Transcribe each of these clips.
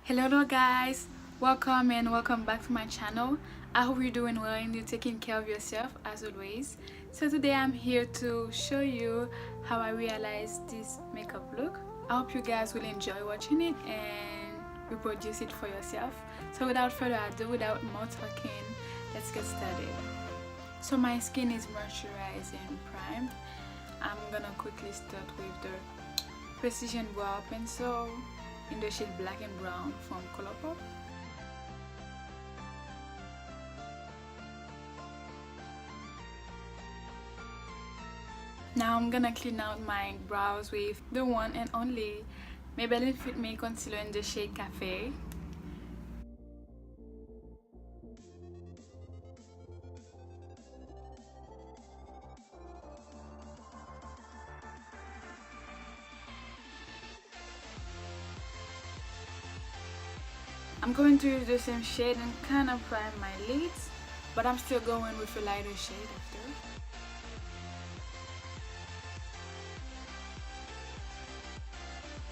Hello guys, welcome back to my channel. I hope you're doing well and you're taking care of yourself as always. So today I'm here to show you how I realized this makeup look. I hope you guys will enjoy watching it and reproduce it for yourself. So without further ado, without more talking, let's get started. So my skin is moisturized and primed. I'm gonna quickly start with the Precision Brow Pencil in the shade Black and Brown from Colourpop. Now I'm gonna clean out my brows with the one and only Maybelline Fit Me Concealer in the shade Cafe. I'm going to use the same shade and kind of prime my lids, but I'm still going with a lighter shade after.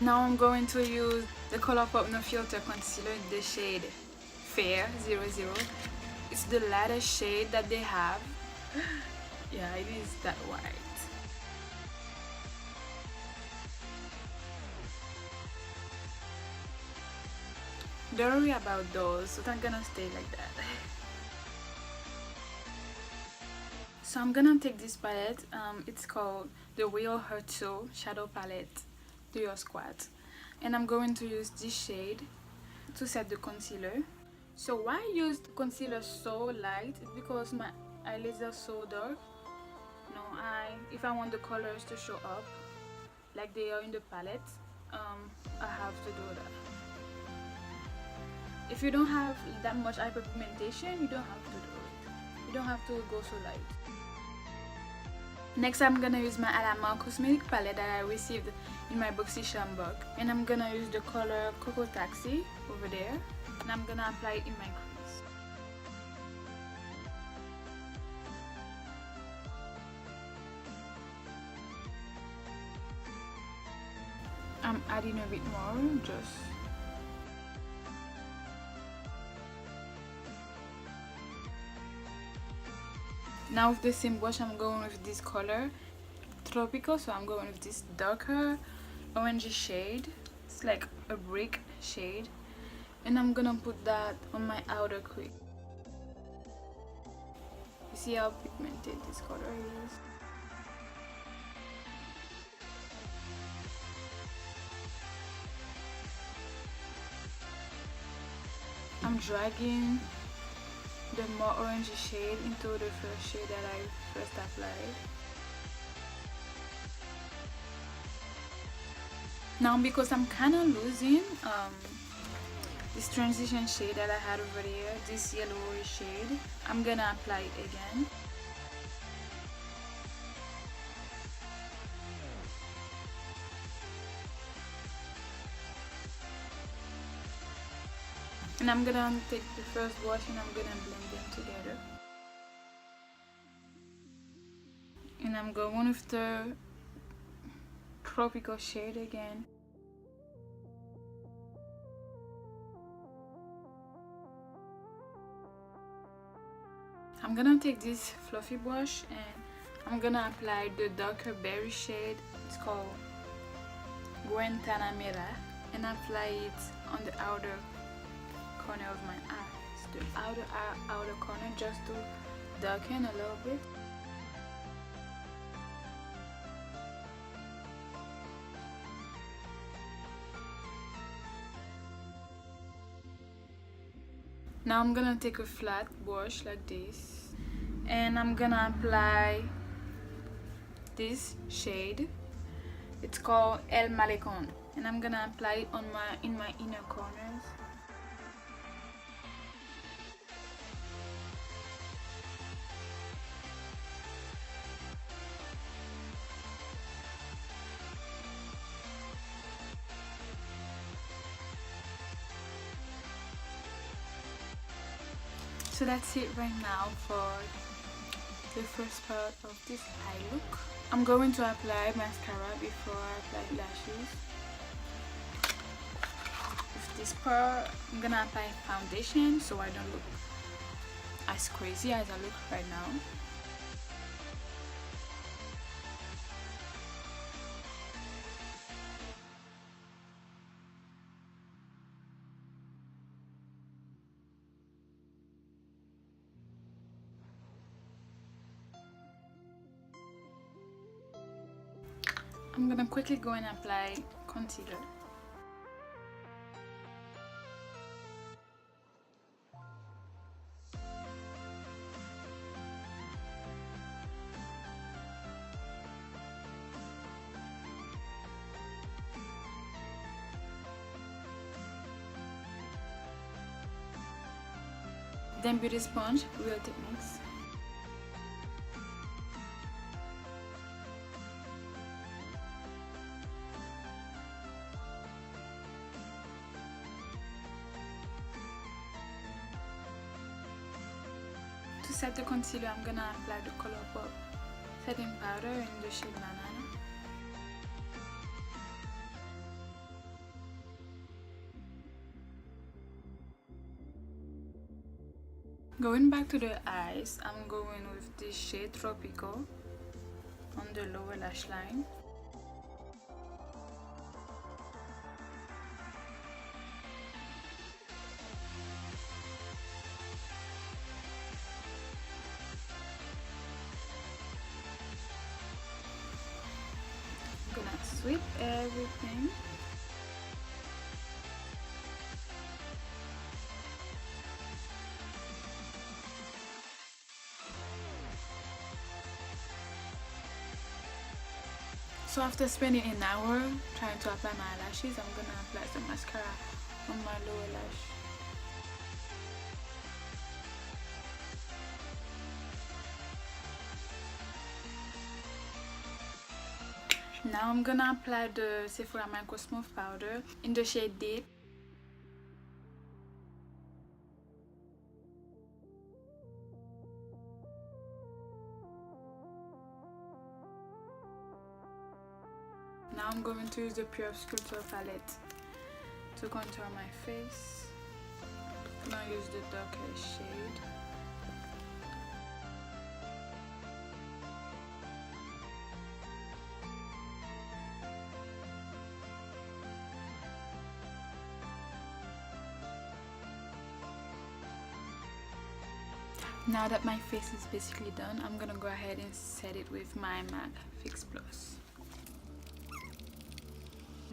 Now I'm going to use the Colourpop No Filter Concealer in the shade Fair 00. It's the lightest shade that they have. Yeah, it is that white. Don't worry about those, it's not gonna stay like that. So I'm gonna take this palette, it's called the Real Her 2 Shadow Palette, Do Your Squat. And I'm going to use this shade to set the concealer. So why I used concealer so light? It's because my eyelids are so dark. No, if I want the colors to show up like they are in the palette, I have to do that. If you don't have that much hyperpigmentation, you don't have to do it. You don't have to go so light. Next, I'm gonna use my Alamar Cosmetic palette that I received in my BoxyCharm box, and I'm gonna use the color Cocoa Taxi over there, and I'm gonna apply it in my crease. I'm adding a bit more, just. Now with the same brush, I'm going with this color Tropical, so I'm going with this darker orangey shade. It's like a brick shade, and I'm gonna put that on my outer crease. You see how pigmented this color is? I'm dragging the more orangey shade into the first shade that I first applied. Now because I'm kind of losing this transition shade that I had over there, this yellowy shade, I'm gonna apply it again. And I'm gonna take the first brush and I'm gonna blend them together. And I'm going with the Tropical shade again. I'm gonna take this fluffy brush and I'm gonna apply the darker berry shade. It's called Guantanamera, and apply it on the outer corner of my eyes, the outer corner, just to darken a little bit. Now I'm gonna take a flat brush like this, and I'm gonna apply this shade. It's called El Malecon, and I'm gonna apply it on in my inner corners. So that's it right now for the first part of this eye look. I'm going to apply mascara before I apply lashes with this part I'm gonna apply foundation so I don't look as crazy as I look right now. I'm gonna quickly go and apply concealer. Then beauty sponge, Real Techniques. To set the concealer, I'm gonna apply the Colourpop setting powder in the shade Banana. Going back to the eyes, I'm going with this shade Tropical on the lower lash line. I'm gonna sweep everything. So after spending an hour trying to apply my eyelashes, I'm gonna apply some mascara on my lower lash. Now I'm gonna apply the Sephora Micro Smooth Powder in the shade Deep. Now I'm going to use the Pure Sculptor palette to contour my face. I'm gonna use the darker shade. Now that my face is basically done, I'm gonna go ahead and set it with my MAC Fix Plus.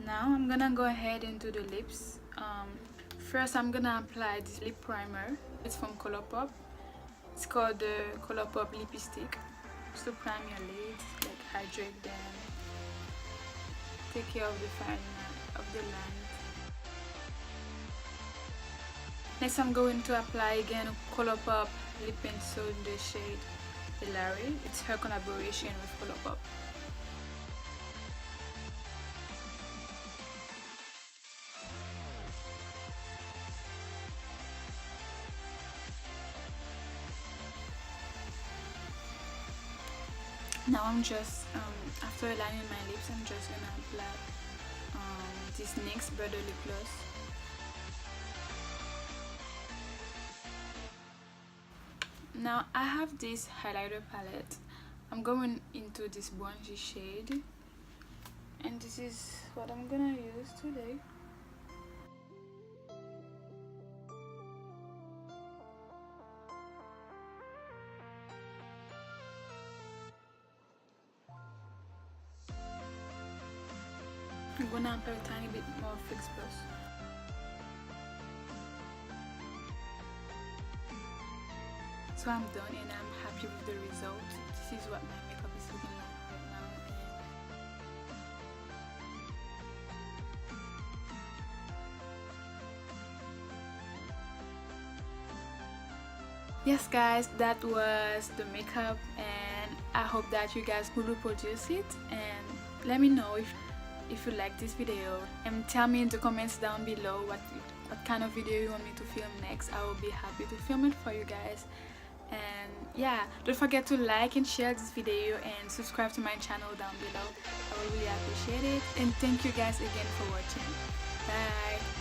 Now I'm gonna go ahead and do the lips. First I'm gonna apply this lip primer. It's from Colourpop. It's called the Colourpop Lippy Stick. Just to prime your lids, like hydrate them, take care of the fine of the lines. Next I'm going to apply again Colourpop Lip Pencil in the shade Hilary. It's her collaboration with Colourpop. Now I'm just, after aligning my lips, I'm just gonna apply this NYX Butter Lip Gloss. Now I have this highlighter palette. I'm going into this bronzy shade, and this is what I'm gonna use today. I'm gonna apply a tiny bit more Fix Plus. So I'm done and I'm happy with the result. This is what my makeup is looking like right now. Yes guys, that was the makeup, and I hope that you guys will reproduce it, and let me know if you like this video, and tell me in the comments down below what kind of video you want me to film next. I will be happy to film it for you guys. And yeah, don't forget to like and share this video and subscribe to my channel down below. I will really appreciate it, and thank you guys again for watching. Bye.